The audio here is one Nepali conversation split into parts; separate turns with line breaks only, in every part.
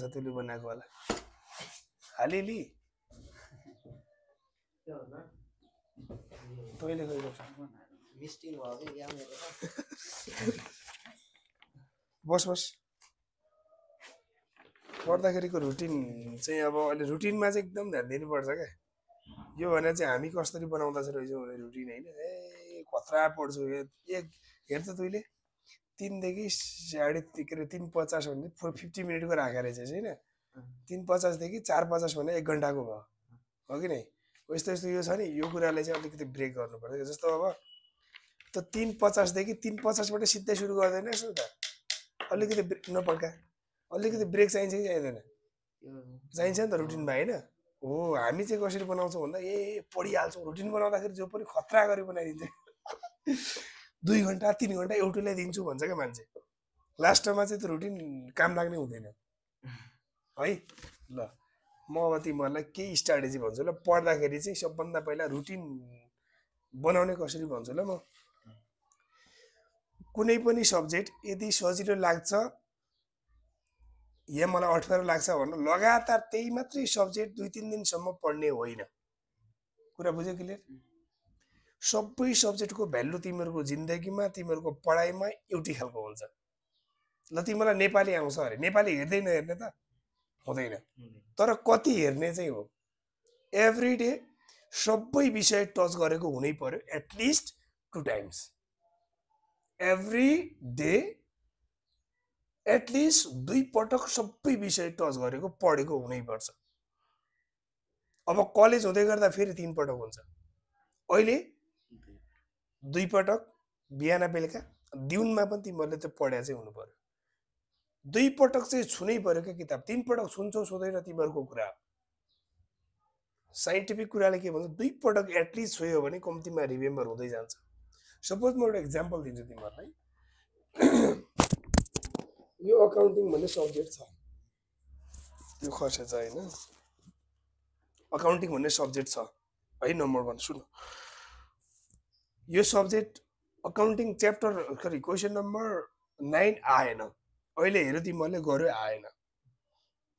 लाग्छ तैँले बनाएको होला हालिली तैँले खै
मिस्टिङ भयो कि यहाँ मेरो
बस बस पढ्दाखेरिको रुटिन चाहिँ अब अहिले रुटिनमा चाहिँ एकदम ध्यान दिनुपर्छ क्या यो भने चाहिँ हामी कसरी बनाउँदा चाहिँ रहेछौँ भने रुटिन होइन ए खतरा पढ्छु एक हेर त तैँले 3 देखि 3:50 भने 50 मिनटको राखेर रहेछ होइन 3:50 देखि 4:50 भने 1 घन्टाको भयो हो कि नै यस्तो यस्तो यो छ नि यो कुरालाई चाहिँ अलिकति ब्रेक गर्नुपर्छ जस्तो अब त 3:50 देखि 3:50बाट सिधै सुरु गर्दैन यसो त अलिकति नपड्का अलिकति ब्रेक चाहिन्छ कि चाहिँदैन चाहिन्छ नि त रुटिनमा होइन हो हामी चाहिँ कसरी बनाउँछौँ भन्दा पढिहाल्छौँ रुटिन बनाउँदाखेरि जो पनि खतरा गरी बनाइदिन्छ 2 घन्टा 3 घन्टा एउटैलाई दिन्छु भन्छ क्या मान्छे लास्टमा चाहिँ त्यो रुटिन काम लाग्ने हुँदैन है ल म अब तिमीहरूलाई केही स्ट्राटेजी भन्छु ल पढ्दाखेरि चाहिँ सबभन्दा पहिला रुटिन बनाउने कसरी भन्छु ल म कुनै पनि सब्जेक्ट यदि सजिलो लाग्छ या मलाई अप्ठ्यारो लाग्छ भने लगातार त्यही मात्रै सब्जेक्ट 2-3 दिनसम्म पढ्ने होइन कुरा बुझ्यो क्लियर सबै सब्जेक्टको भ्यालु तिमीहरूको जिन्दगीमा तिमीहरूको पढाइमा एउटै खालको हुन्छ ल तिमीलाई नेपाली आउँछ अरे नेपाली हेर्दै नहेर्ने त हुँदैन तर कति हेर्ने चाहिँ हो एभ्री डे सबै विषय टच गरेको हुनै पर्यो at least 2 times every day at least 2 पटक सबै विषय टच गरेको पढेको हुनैपर्छ अब कलेज हुँदै गर्दा फेरि 3 पटक हुन्छ अहिले 2 पटक बिहान बेलुका दिउनमा पनि तिमीहरूले त्यो पढ्या चाहिँ हुनु पर्यो 2 पटक चाहिँ छुनै पर्यो क्या किताब 3 पटक छुन्छौ छुँदैन तिमीहरूको कुरा साइन्टिफिक कुराले के भन्छ 2 पटक एटलिस्ट छोयो भने कम्तीमा रिमेम्बर हुँदै जान्छ सपोज म एउटा इक्जाम्पल दिन्छु तिमीहरूलाई यो अकाउन्टिङ भन्ने सब्जेक्ट छ यो खर्च छ होइन अकाउन्टिङ भन्ने सब्जेक्ट छ है नम्बर 1 सुन यो subject accounting chapter question number 9 आएन अहिले हेर तिमीहरूले गर्यो आएन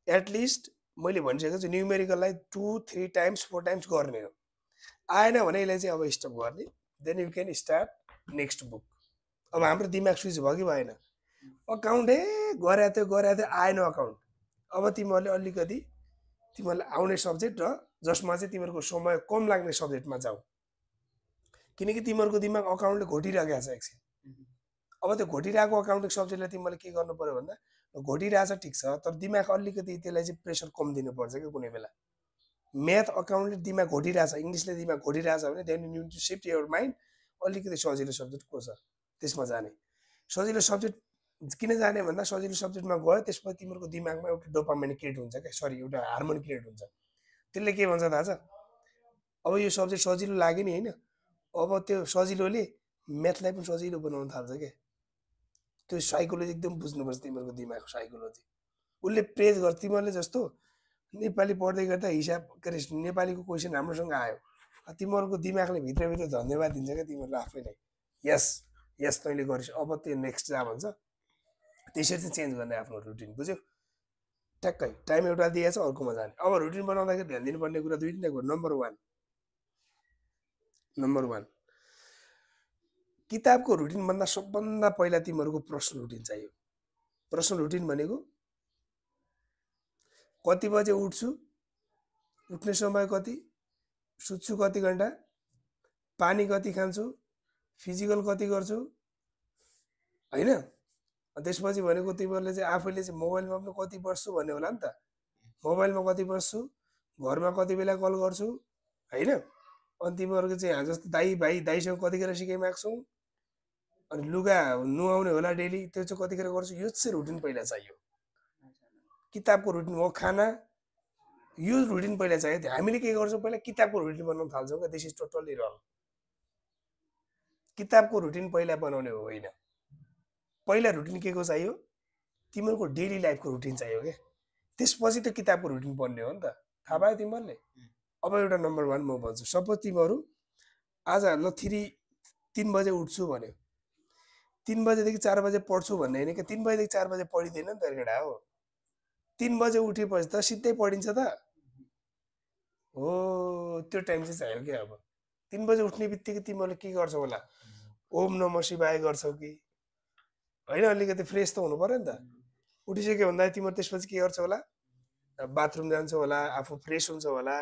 एटलिस्ट मैले भनिसकेको छु न्युमेरिकललाई 2-3 टाइम्स 4 टाइम्स गर्ने हो आएन भने यसलाई चाहिँ अब स्टप गर्ने then you can start next book अब हाम्रो दिमाग स्विच भयो कि भएन अकाउन्ट गराएको थियो आएन अकाउन्ट अब तिमीहरूले अलिकति तिमीहरूलाई आउने सब्जेक्ट र जसमा चाहिँ तिमीहरूको समय कम लाग्ने सब्जेक्टमा जाऊ किनकि तिमीहरूको दिमाग अकाउन्टले घोटिरहेको छ एकछिन अब त्यो घोटिरहेको अकाउन्टिङ सब्जेक्टलाई तिमीले के गर्नु पर्यो भन्दा घोटिरहेछ ठिक छ तर दिमाग अलिकति त्यसलाई चाहिँ प्रेसर कम दिनुपर्छ क्या कुनै बेला म्याथ अकाउन्टले दिमाग घोटिरहेछ इङ्ग्लिसले दिमाग घोटिरहेछ भने then you to shift your mind अलिकति सजिलो सब्जेक्ट को छ त्यसमा जाने सजिलो सब्जेक्ट किन जाने भन्दा सजिलो सब्जेक्टमा गयो त्यसपछि तिमीहरूको दिमागमा एउटा डोपामाइन क्रिएट हुन्छ क्या सरी एउटा हार्मोन क्रिएट हुन्छ त्यसले के भन्छ थाहा छ अब यो सब्जेक्ट सजिलो लाग्यो नि होइन अब त्यो सजिलोले म्याथलाई पनि सजिलो बनाउन थाल्छ क्या त्यो साइकोलोजी एकदम बुझ्नुपर्छ तिमीहरूको दिमागको साइकोलोजी उसले प्रेज गर्छ तिमीहरूले जस्तो नेपाली पढ्दै गर्दा हिसाब के अरे नेपालीको क्वेसन राम्रोसँग आयो तिमीहरूको दिमागले भित्रभित्र धन्यवाद दिन्छ क्या तिमीहरूले आफैलाई यस यस तैँले गरिस् अब त्यो नेक्स्ट जा भन्छ त्यसरी चाहिँ चेन्ज गर्ने आफ्नो रुटिन बुझ्यो ठ्याक्कै टाइम एउटा दिएछ अर्कोमा जाने अब रुटिन बनाउँदाखेरि ध्यान दिनुपर्ने कुरा 2-3 कुरा नम्बर 1 किताबको रुटिन भन्दा सबभन्दा पहिला तिमीहरूको प्रश्न रुटिन चाहियो प्रश्न रुटिन भनेको कति बजे उठ्छु उठ्ने समय कति सुत्छु कति घन्टा पानी कति खान्छु फिजिकल कति गर्छु हैन त्यसपछि भनेको तिमीहरूले चाहिँ आफैले चाहिँ मोबाइलमा पनि कति बस्छु भन्ने होला नि त मोबाइलमा कति बस्छु घरमा कति बेला कल गर्छु हैन अनि तिमीहरूको चाहिँ जस्तो दाइसँग कतिखेर सिकाइमाग्छौ छौ अनि लुगा नुहाउने होला डेली त्यो चाहिँ कतिखेर गर्छु यो चाहिँ रुटिन पहिला चाहियो किताबको रुटिन हो खाना यो रुटिन पहिला चाहियो हामीले के गर्छौँ पहिला किताबको रुटिन बनाउन थाल्छौँ क्या दिस इज टोटली रङ किताबको रुटिन पहिला बनाउने हो होइन पहिला रुटिन के को चाहियो तिमीहरूको डेली लाइफको रुटिन चाहियो क्या त्यसपछि त किताबको रुटिन बन्ने हो नि त थाहा पायो तिमीहरूले अब एउटा नम्बर 1 म भन्छु सपोज तिमीहरू आज ल 3 बजे उठ्छु भन्यो 3 बजेदेखि 4 बजे पढ्छु भन्ने होइन कि 3 बजेदेखि 4 बजे पढिँदैन नि त केटा हो 3 बजे उठेपछि त सिधै पढिन्छ त हो त्यो टाइम चाहिँ चाहियो क्या अब 3 बजे उठ्ने बित्तिकै तिमीहरूले के गर्छौ होला ओम नमः शिवाय गर्छौ कि होइन अलिकति फ्रेस त हुनु पर्यो नि त उठिसक्यो भन्दा तिमीहरू त्यसपछि के गर्छौ होला बाथरुम जान्छौ होला आफू फ्रेस हुन्छ होला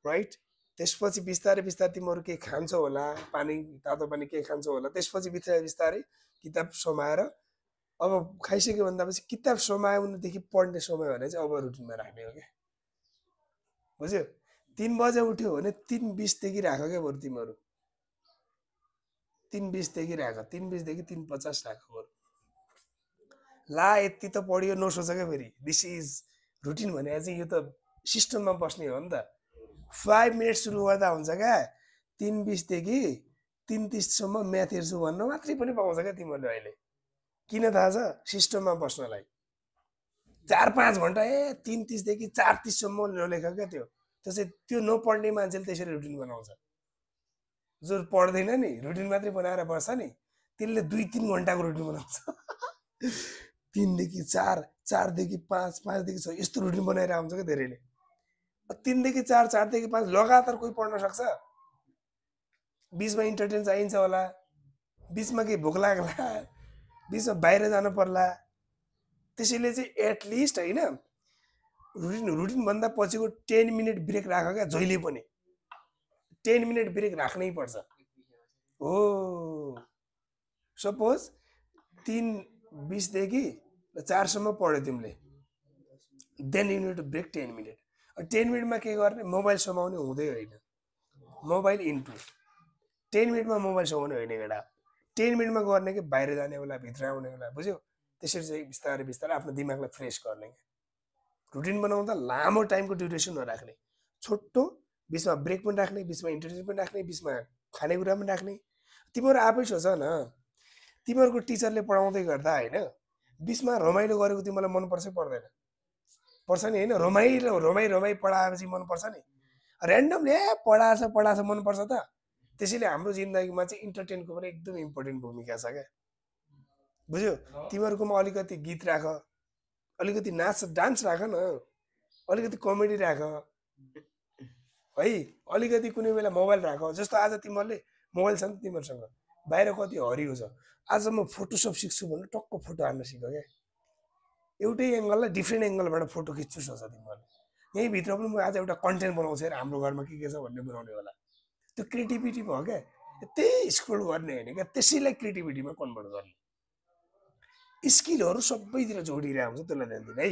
राइट त्यसपछि बिस्तारै बिस्तारै तिमीहरू के खान्छौ होला पानी तातो पानी के खान्छौ होला त्यसपछि बिस्तारै बिस्तारै किताब समाएर अब खाइसक्यो भन्दापछि किताब समाउनुदेखि पढ्ने समय भने चाहिँ अब रुटिनमा राख्ने हो क्या बुझ्यो 3 बजे उठ्यो भने 3:20 देखि राख क्या बरु तिमीहरू 3:20 देखि राख 3:20 देखि 3:50 राख बरु ला यति त पढियो नसोच क्या फेरि दिस इज रुटिन भने चाहिँ यो त सिस्टममा बस्ने हो नि त 5 मिनट सुरु गर्दा हुन्छ क्या 3:20 देखि 3:30 सम्म म्याथ हेर्छु भन्न मात्रै पनि पाउँछ क्या तिमीहरूले अहिले किन थाहा छ सिस्टममा बस्नलाई 4-5 घन्टा 3:30 देखि 4:30 सम्म नलेख क्या त्यो चाहिँ त्यो नपढ्ने मान्छेले त्यसरी रुटिन बनाउँछ जो पढ्दैन नि रुटिन मात्रै बनाएर बस्छ नि त्यसले 2-3 घन्टाको रुटिन बनाउँछ 3 देखि 4 4 देखि 5 5 देखि 6 यस्तो रुटिन बनाएर आउँछ क्या धेरैले 3 देखि 4 4 देखि 5 लगातार कोही पढ्न सक्छ बिचमा इन्टरटेन चाहिन्छ होला बिचमा केही भोक लाग्ला बिचमा बाहिर जानु पर्ला त्यसैले चाहिँ एटलिस्ट होइन रुटिन भन्दा पछिको 10 मिनट ब्रेक राख क्या जहिले पनि 10 मिनट ब्रेक राख्नै पर्छ हो सपोज 3:20 देखि 4 सम्म पढ्यो तिमीले then you need to break 10 minute 10 मिनटमा के गर्ने मोबाइल समाउने हुँदै होइन मोबाइल इन्टु 10 मिनटमा मोबाइल समाउने होइन केटा 10 मिनटमा गर्ने कि बाहिर जाने होला भित्र आउने होला बुझ्यो त्यसरी चाहिँ बिस्तारै बिस्तारै आफ्नो दिमागलाई फ्रेस गर्ने रुटिन बनाउँदा लामो टाइमको ड्युरेसन नराख्ने छोटो बिचमा ब्रेक पनि राख्ने बिचमा इन्टरटेन पनि राख्ने बिचमा खानेकुरा पनि राख्ने तिमीहरू आफै सोच न तिमीहरूको टिचरले पढाउँदै गर्दा होइन बिचमा रमाइलो गरेको तिमीलाई मनपर्छ पर्दैन पर्छ नि होइन रमाइ पढाएपछि मनपर्छ नि ऱ्यान्डमली पढाएछ मनपर्छ त त्यसैले हाम्रो जिन्दगीमा चाहिँ इन्टरटेनको पनि एकदम इम्पोर्टेन्ट भूमिका छ क्या बुझ्यो तिमीहरूकोमा अलिकति गीत राख अलिकति नाच डान्स राख न अलिकति कमेडी राख है अलिकति कुनै बेला मोबाइल राख जस्तो आज तिमीहरूले मोबाइल छ नि तिमीहरूसँग बाहिर कति हरियो छ आज म फोटोसप सिक्छु भने टक्क फोटो हान्न सिक क्या एउटै एङ्गललाई डिफ्रेन्ट एङ्गलबाट फोटो खिच्छु सोच तिमीहरूले यहीँभित्र पनि म आज एउटा कन्टेन्ट बनाउँछु हेर हाम्रो घरमा के छ भन्ने बनाउने होला त्यो क्रिएटिभिटी भयो क्या त्यही स्क्रोल गर्ने होइन क्या त्यसैलाई क्रिएटिभिटीमा कन्भर्ट गर्ने स्किलहरू सबैतिर जोडिरहेको हुन्छ त्यसलाई ध्यान दिनु है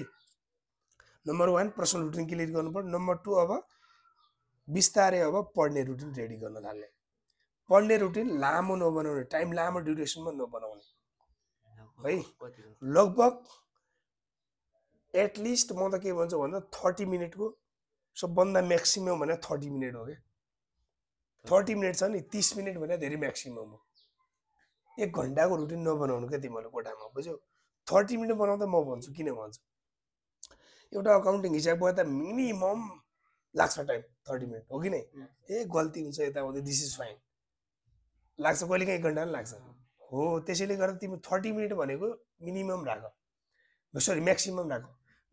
नम्बर 1 पर्सनल रुटिन क्लियर गर्नु पर्यो नम्बर 2 अब बिस्तारै अब पढ्ने रुटिन रेडी गर्न थाल्ने पढ्ने रुटिन लामो नबनाउने टाइम लामो ड्युरेसनमा नबनाउने है लगभग एटलिस्ट म त के भन्छु भन्दा 30 मिनटको सबभन्दा म्याक्सिमम भने 30 मिनट हो क्या 30 मिनट छ नि 30 मिनट भने धेरै म्याक्सिमम हो 1 घन्टाको रुटिन नबनाउनु क्या तिमीहरूले कोठामा बुझ्यौ 30 मिनट बनाउँदा म भन्छु किन भन्छु एउटा अकाउन्टिङ हिसाब गर्दा मिनिमम लाग्छ टाइम 30 मिनट हो कि नै गल्ती हुन्छ यताउति दिस इज फाइन लाग्छ कहिले काहीँ 1 घन्टा पनि लाग्छ हो त्यसैले गर्दा तिमी 30 मिनट भनेको मिनिमम राख सरी म्याक्सिमम राख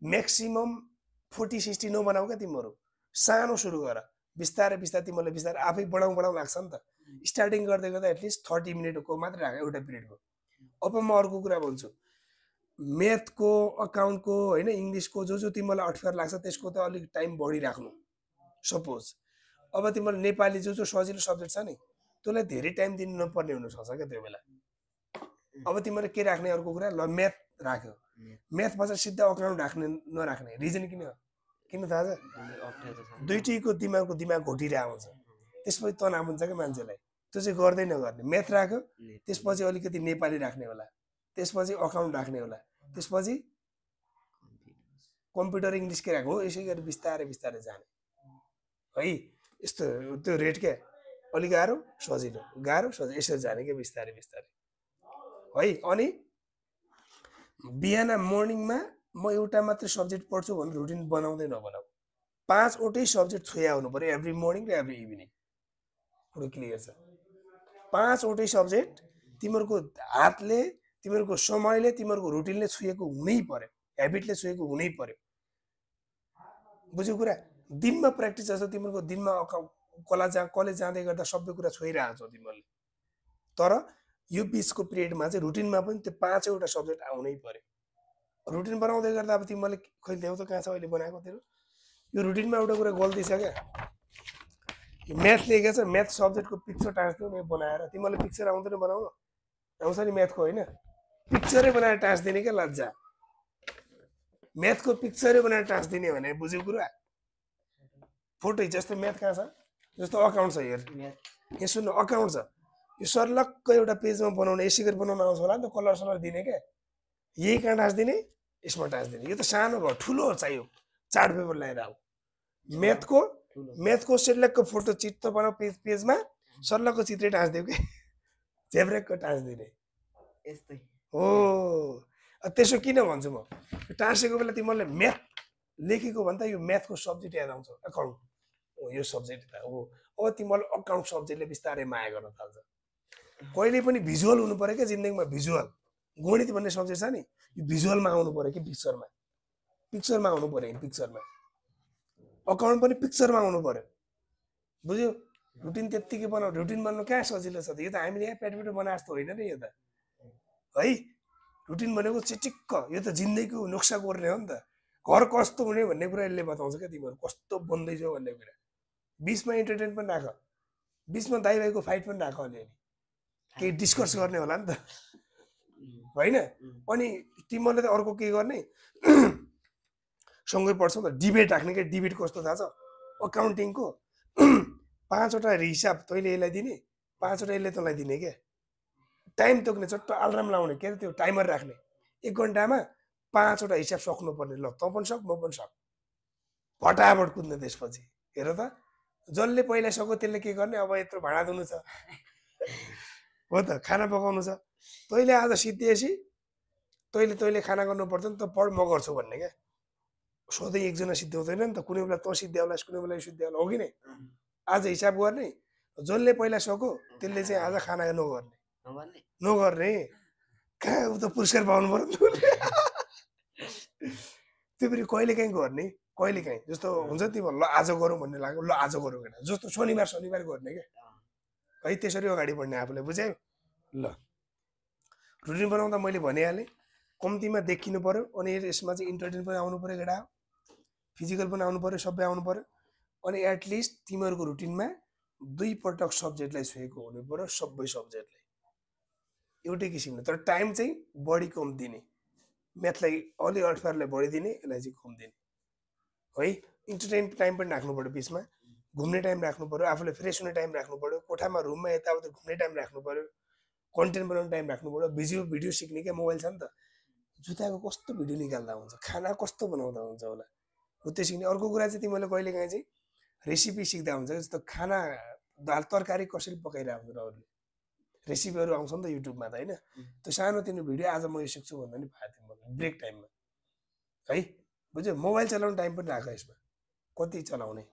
म्याक्सिमम 40-60 नबनाऊ क्या तिमीहरू सानो सुरु गर बिस्तारै बिस्तारै तिमीहरूले बिस्तारै आफै बढाउँ लाग्छ नि त स्टार्टिङ गर्दै गर्दा एटलिस्ट 30 मिनटको मात्रै राख एउटा पिरियडको अब म अर्को कुरा भन्छु म्याथको अकाउन्टको होइन इङ्ग्लिसको जो तिमीलाई अप्ठ्यारो लाग्छ त्यसको त अलिक टाइम बढी राख्नु सपोज अब तिमीलाई नेपाली जो सजिलो सब्जेक्ट छ नि त्यसलाई धेरै टाइम दिनु नपर्ने हुनसक्छ क्या त्यो बेला अब तिमीले के राख्ने अर्को कुरा ल म्याथ राख्यो म्याथ पछि सिधा अकाउन्ट राख्ने नराख्ने रिजन किन थाहा छ दुईटैको दिमाग घोटिरहेको हुन्छ त्यसपछि तनाव हुन्छ क्या मान्छेलाई त्यो चाहिँ गर्दै नगर्ने म्याथ राख्यो त्यसपछि अलिकति नेपाली राख्ने होला त्यसपछि अकाउन्ट राख्ने होला त्यसपछि कम्प्युटर इङ्ग्लिस के राख्यो यसै गरी बिस्तारै बिस्तारै जाने है यस्तो त्यो रेट क्या अलिक गाह्रो सजिलो यसरी जाने क्या बिस्तारै बिस्तारै है अनि बिहान मर्निङमा म एउटा मात्रै सब्जेक्ट पढ्छु भनेर रुटिन बनाउँदै नबनाऊ 5वटै सब्जेक्ट छोया हुनु पर्यो एभ्री मर्निङ र एभ्री इभिनिङ पुरो क्लियर छ 5वटै सब्जेक्ट तिमीहरूको हातले तिमीहरूको समयले तिमीहरूको रुटिनले छुएको हुनै पर्यो ह्याबिटले छोएको हुनै पर्यो बुझ्यो कुरा दिनमा प्र्याक्टिस जस्तो तिमीहरूको दिनमा कलेज जाँदै गर्दा सबै कुरा छोइरहेको छौ तिमीहरूले तर यो बिचको पिरियडमा चाहिँ रुटिनमा पनि त्यो 5वटा सब्जेक्ट आउनै पर्यो रुटिन बनाउँदै गर्दा अब तिमीहरूले खै ल्याउ त कहाँ छ अहिले बनाएको तेरो यो रुटिनमा एउटा कुरा गल्ती छ क्या म्याथ लिएका छ म्याथ सब्जेक्टको पिक्चर टाँच्दियो नि बनाएर तिमीहरूले पिक्चर आउँदैन बनाउनु आउँछ नि म्याथको होइन पिक्चरै बनाएर टाँच्दिने क्या लज्जा म्याथको पिक्चरै बनाएर टाँच्दिने भने बुझ्यो कुरा फोटो जस्तो म्याथ कहाँ छ जस्तो अकाउन्ट छ हेर यहाँ सुन्नु अकाउन्ट छ यो सर्लक्क एउटा पेजमा बनाउने यसै गरी बनाउन आउँछ होला नि त कलर सलर दिने क्या यही कहाँ टाँच्दिने यसमा टाँच्दिने यो त सानो भयो ठुलो चाहियो चार्ट पेपर ल्याएर आऊ म्याथको सेलेक्टको फोटो चित्त बनाऊ पेजमा सर्लक्क चित्रै टाँच्दियो कि झेब्रेकको टाँच्दिने
यस्तै
हो त्यसो किन भन्छु म टाँसेको बेला तिमीहरूले म्याथ लेखेको भन्दा यो म्याथको सब्जेक्ट याद आउँछ अकाउन्ट यो सब्जेक्ट हो अब तिमीहरूले अकाउन्ट सब्जेक्टले बिस्तारै माया गर्न थाल्छ कहिले पनि भिजुअल हुनु पर्यो क्या जिन्दगीमा भिजुअल गणित भन्ने सब्जेक्ट छ नि यो भिजुअलमा आउनु पर्यो कि पिक्चरमा आउनु पर्यो पिक्चरमा अकाउन्ट पनि पिक्चरमा आउनु पर्यो बुझ्यो रुटिन त्यत्तिकै बनाऊ रुटिन बनाउनु कहाँ सजिलो छ त यो त हामीले यहाँ प्याटपेटो बनाए जस्तो होइन नि यो त है रुटिन भनेको चिटिक्क यो त जिन्दगीको नक्सा गर्ने हो नि त घर कस्तो हुने भन्ने कुरा यसले बताउँछ क्या तिमीहरू कस्तो बन्दैछौ भन्ने कुरा बिचमा इन्टरटेन पनि राख बिचमा दाइ भाइको फाइट पनि राख अलिअलि केही डिस्कस गर्ने होला नि त होइन अनि तिमीहरूले त अर्को के गर्ने सँगै पढ्छौ त डिबेट राख्ने क्या डिबेट कस्तो थाहा छ अकाउन्टिङको 5वटा हिसाब तैँले यसलाई दिने 5वटा यसले तँलाई दिने क्या टाइम तोक्ने चट्ट अलार्म लाउने के अरे त्यो टाइमर राख्ने 1 घन्टामा 5वटा हिसाब सक्नुपर्ने ल तँ पनि सक म पनि सक फटाफट कुद्ने त्यसपछि हेर त जसले पहिला सक्यो त्यसले के गर्ने अब यत्रो भाँडा धुनु छ हो त खाना पकाउनु छ तैँले आज सिद्धिएपछि तैँले खाना गर्नुपर्छ नि त पढ म गर्छु भन्ने क्या सधैँ एकजना सिद्ध्याउँदैन नि त कुनै बेला तँ सिद्ध्याउला कुनै बेला सिद्ध्याउला हो कि नै आज हिसाब गर्ने जसले पहिला सक्यो त्यसले चाहिँ आज खाना नगर्ने कहाँ उ त पुरस्कार पाउनु पर्यो त्यो फेरि कहिले काहीँ गर्ने कहिले काहीँ जस्तो हुन्छ नि तिमीहरू ल आज गरौँ भन्ने लाग्यो ल आज गरौँ होइन जस्तो शनिबार गर्ने क्या है त्यसरी अगाडि बढ्ने आफूले बुझ्यौ ल रुटिन बनाउँदा मैले भनिहालेँ कम्तीमा देखिनु पर्यो अनि यसमा चाहिँ इन्टरटेन पनि आउनु पर्यो केटा फिजिकल पनि आउनु पर्यो सबै आउनु पर्यो अनि एटलिस्ट तिमीहरूको रुटिनमा 2 पटक सब्जेक्टलाई छोएको हुनु पर्यो सबै सब्जेक्टलाई एउटै किसिमले तर टाइम चाहिँ बढी कम दिने म्याथलाई अलि अल्फारलाई बढी दिने यसलाई चाहिँ कम दिने है इन्टरटेन टाइम पनि राख्नु पर्यो बिचमा घुम्ने टाइम राख्नु पर्यो आफूले फ्रेस हुने टाइम राख्नु पर्यो कोठामा रुममा यताउता घुम्ने टाइम राख्नु पर्यो कन्टेन्ट बनाउने टाइम राख्नु पर्यो भिडियो सिक्ने क्या मोबाइल छ नि त जुत्ताको कस्तो भिडियो निकाल्दा हुन्छ खाना कस्तो बनाउँदा हुन्छ होला हो त्यो सिक्ने अर्को कुरा चाहिँ तिमीले कहिलेकाहीँ चाहिँ रेसिपी सिक्दा हुन्छ जस्तो खाना दाल तरकारी कसरी पकाइरहेको हुन्छ अरूले रेसिपीहरू आउँछ नि त युट्युबमा त होइन त्यो सानो तिनो भिडियो आज म यो सिक्छु भन्दा नि पाएको थिएँ ब्रेक टाइममा है बुझ्यो मोबाइल चलाउने टाइम पनि राख यसमा कति चलाउने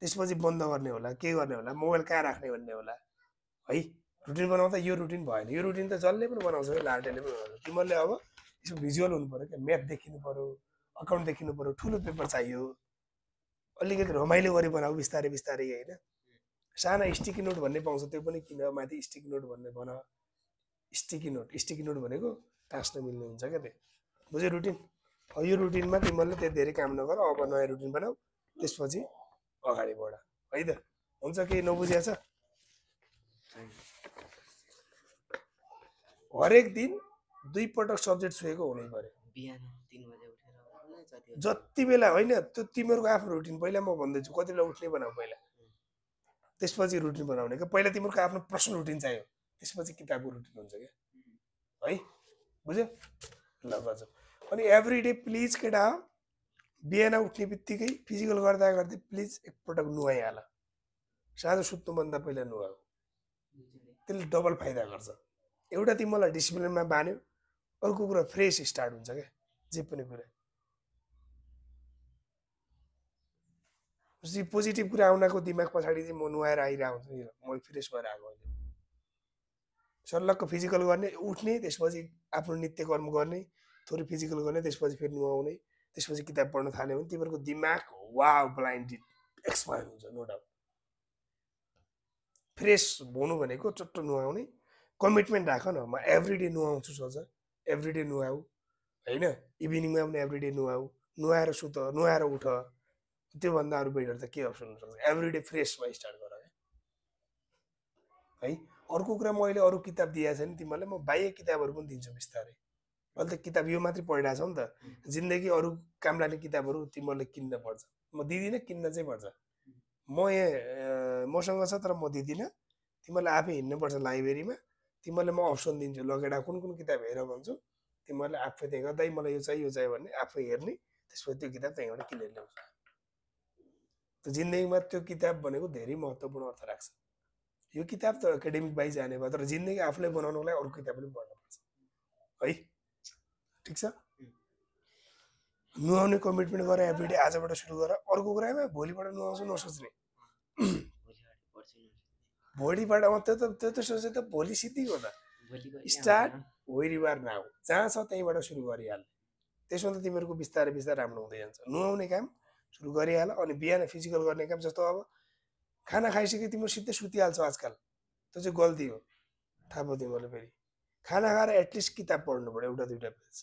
त्यसपछि बन्द गर्ने होला के गर्ने होला मोबाइल कहाँ राख्ने भन्ने होला है रुटिन बनाउँदा यो रुटिन भएन यो रुटिन त जसले पनि बनाउँछ लाटेले पनि बनाउँछ तिमीहरूले अब यसो भिजुअल हुनु पर्यो क्या म्याथ देखिनु पर्यो अकाउन्ट देखिनु पर्यो ठुलो पेपर चाहियो अलिकति रमाइलो गरी बनाऊ बिस्तारै बिस्तारै होइन साना स्टिकी नोट भन्ने पाउँछ त्यो पनि किन माथि स्टिकी नोट भन्ने भन स्टिकी नोट भनेको टाँस्न मिल्ने हुन्छ क्या त्यो बुझ्यो रुटिन यो रुटिनमा तिमीहरूले त्यो धेरै काम नगर अब नयाँ रुटिन बनाऊ त्यसपछि अगाडि बढ है त हुन्छ केही नबुझिया छ हरेक दिन 2 पटक सब्जेक्ट छोएको हुनै पर्यो
बिहान 3 बजे उठेर
जति बेला होइन त्यो तिमीहरूको आफ्नो रुटिन पहिला म भन्दैछु कति बेला उठ्ने बनाऊ पहिला त्यसपछि रुटिन बनाउने क्या पहिला तिमीहरूको आफ्नो पर्सनल रुटिन चाहियो त्यसपछि किताबको रुटिन हुन्छ क्या है बुझ्यो ल बज अनि एभ्री डे प्लिज केटा बिहान उठ्ने बित्तिकै फिजिकल गर्दा गर्दै प्लिज एकपटक नुहाइहाल साँझ सुत्नुभन्दा पहिला नुहाऊ त्यसले डबल फाइदा गर्छ एउटा तिमीलाई डिसिप्लिनमा बान्यो अर्को कुरा फ्रेस स्टार्ट हुन्छ क्या जे पनि कुरा पोजिटिभ कुरा आउनको दिमाग पछाडि चाहिँ म नुहाएर आइरहेको हुन्छु म फ्रेस भएर आएको अहिले सर्लक्क फिजिकल गर्ने उठ्ने त्यसपछि आफ्नो नित्य कर्म गर्ने थोरै फिजिकल गर्ने त्यसपछि फेरि नुहाउने त्यसपछि किताब पढ्न थाल्यो भने तिमीहरूको दिमाग वाउ ब्लाइन्डेड एक्सपान्ड हुन्छ नो डाउट फ्रेस हुनु भनेको चट्ट नुहाउने कमिटमेन्ट राख न म एभ्रिडे नुहाउँछु सोच एभ्रिडे नुहाऊ होइन इभिनिङमा पनि एभ्रिडे नुहाऊ नुहाएर सुत नुहाएर उठ त्योभन्दा अरू बेटर त के अप्सन हुनसक्छ एभ्रिडे फ्रेसमा स्टार्ट गर है अर्को कुरा मैले अरू किताब दिएको छैन तिमीहरूलाई म बाह्य किताबहरू पनि दिन्छु बिस्तारै अहिले त किताब यो मात्रै पढिरहेको छौ नि त जिन्दगी अरू काम लाग्ने किताबहरू तिमीहरूले किन्न पर्छ म दिदिनँ किन्न चाहिँ पर्छ म यहाँ मसँग छ तर म दिदिनँ तिमीहरूले आफै हिँड्नुपर्छ लाइब्रेरीमा तिमीहरूलाई म अप्सन दिन्छु लगेडा कुन कुन किताब हेर भन्छु तिमीहरूले आफै त्यहाँ गर्दै मलाई यो चाहियो भन्ने आफै हेर्ने त्यसपछि त्यो किताब त्यहीँबाट किनेर ल्याउँछ त जिन्दगीमा त्यो किताब भनेको धेरै महत्त्वपूर्ण अर्थ राख्छ यो किताब त एकाडेमिक वाइज जाने भयो तर जिन्दगी आफूले बनाउनको लागि अरू किताब पनि पढ्नुपर्छ है ठिक छ नुहाउने कमिटमेन्ट गर एभ्रिडे आजबाट सुरु गर अर्को कुरामा भोलिबाट नुहाउँछु नसोच्ने भोलिबाट त्यो त सोचे त भोलि सिद्धिको त स्टार्ट वेरिबार नाउ जहाँ छ त्यहीँबाट सुरु गरिहाल त्यसमा त तिमीहरूको बिस्तारै बिस्तारै राम्रो हुँदै जान्छ नुहाउने काम सुरु गरिहाल अनि बिहान फिजिकल गर्ने काम जस्तो अब खाना खाइसके तिम्रो सिधै सुतिहाल्छौ आजकल त्यो चाहिँ गल्ती हो थाहा भयो तिमीहरूले फेरि खाना खाएर एटलिस्ट किताब पढ्नु पऱ्यो एउटा दुईवटा पेज